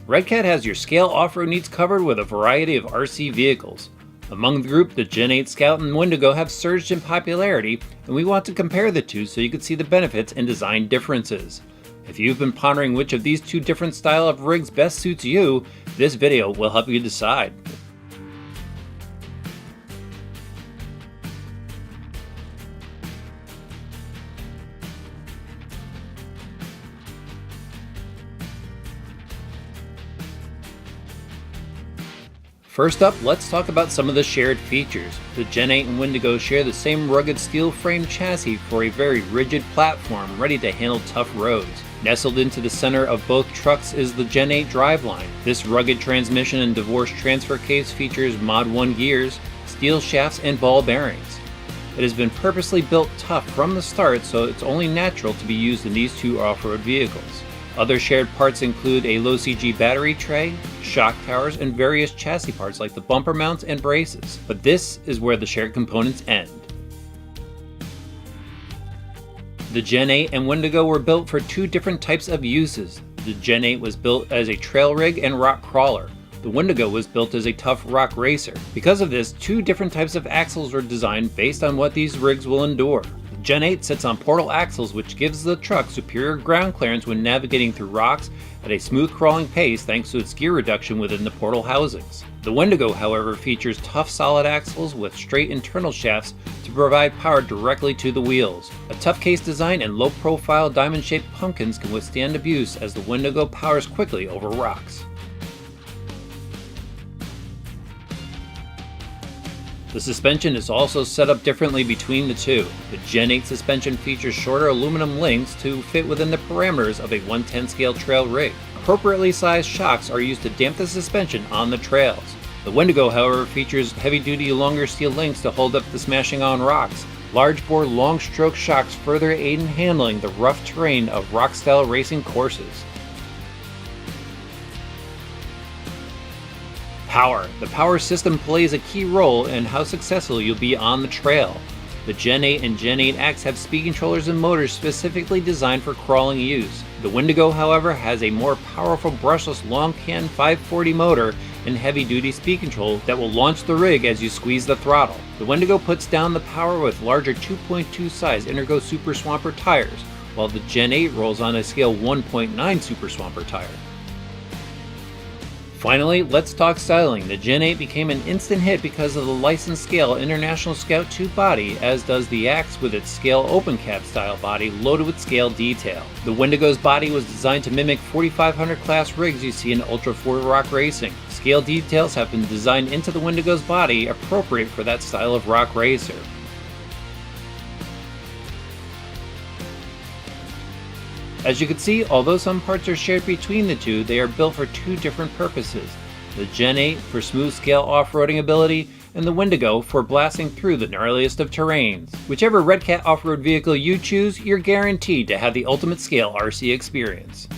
Redcat has your scale off-road needs covered with a variety of RC vehicles. Among the group, the Gen8 Scout and Wendigo have surged in popularity, and we want to compare the two so you can see the benefits and design differences. If you've been pondering which of these two different style of rigs best suits you, this video will help you decide. First up, let's talk about some of the shared features. The Gen8 and Wendigo share the same rugged steel frame chassis for a very rigid platform ready to handle tough roads. Nestled into the center of both trucks is the Gen8 driveline. This rugged transmission and divorced transfer case features Mod 1 gears, steel shafts, and ball bearings. It has been purposely built tough from the start, so it's only natural to be used in these two off-road vehicles. Other shared parts include a low CG battery tray, shock towers, and various chassis parts like the bumper mounts and braces. But this is where the shared components end. The Gen8 and Wendigo were built for two different types of uses. The Gen8 was built as a trail rig and rock crawler. The Wendigo was built as a tough rock racer. Because of this, two different types of axles were designed based on what these rigs will endure. Gen8 sits on portal axles, which gives the truck superior ground clearance when navigating through rocks at a smooth crawling pace thanks to its gear reduction within the portal housings. The Wendigo, however, features tough solid axles with straight internal shafts to provide power directly to the wheels. A tough case design and low profile diamond shaped pumpkins can withstand abuse as the Wendigo powers quickly over rocks. The suspension is also set up differently between the two. The Gen8 suspension features shorter aluminum links to fit within the parameters of a 1/10 scale trail rig. Appropriately sized shocks are used to damp the suspension on the trails. The Wendigo, however, features heavy-duty longer steel links to hold up the smashing on rocks. Large bore long stroke shocks further aid in handling the rough terrain of rock-style racing courses. Power. The power system plays a key role in how successful you'll be on the trail. The Gen8 and Gen8X have speed controllers and motors specifically designed for crawling use. The Wendigo, however, has a more powerful brushless long can 540 motor and heavy-duty speed control that will launch the rig as you squeeze the throttle. The Wendigo puts down the power with larger 2.2 size Intergo Super Swamper tires, while the Gen8 rolls on a scale 1.9 Super Swamper tire. Finally, let's talk styling. The Gen8 became an instant hit because of the licensed scale International Scout 2 body, as does the Axe with its scale open cab style body loaded with scale detail. The Wendigo's body was designed to mimic 4500 class rigs you see in Ultra 4 rock racing. Scale details have been designed into the Wendigo's body appropriate for that style of rock racer. As you can see, although some parts are shared between the two, they are built for two different purposes. The Gen8 for smooth scale off-roading ability, and the Wendigo for blasting through the gnarliest of terrains. Whichever Redcat off-road vehicle you choose, you're guaranteed to have the ultimate scale RC experience.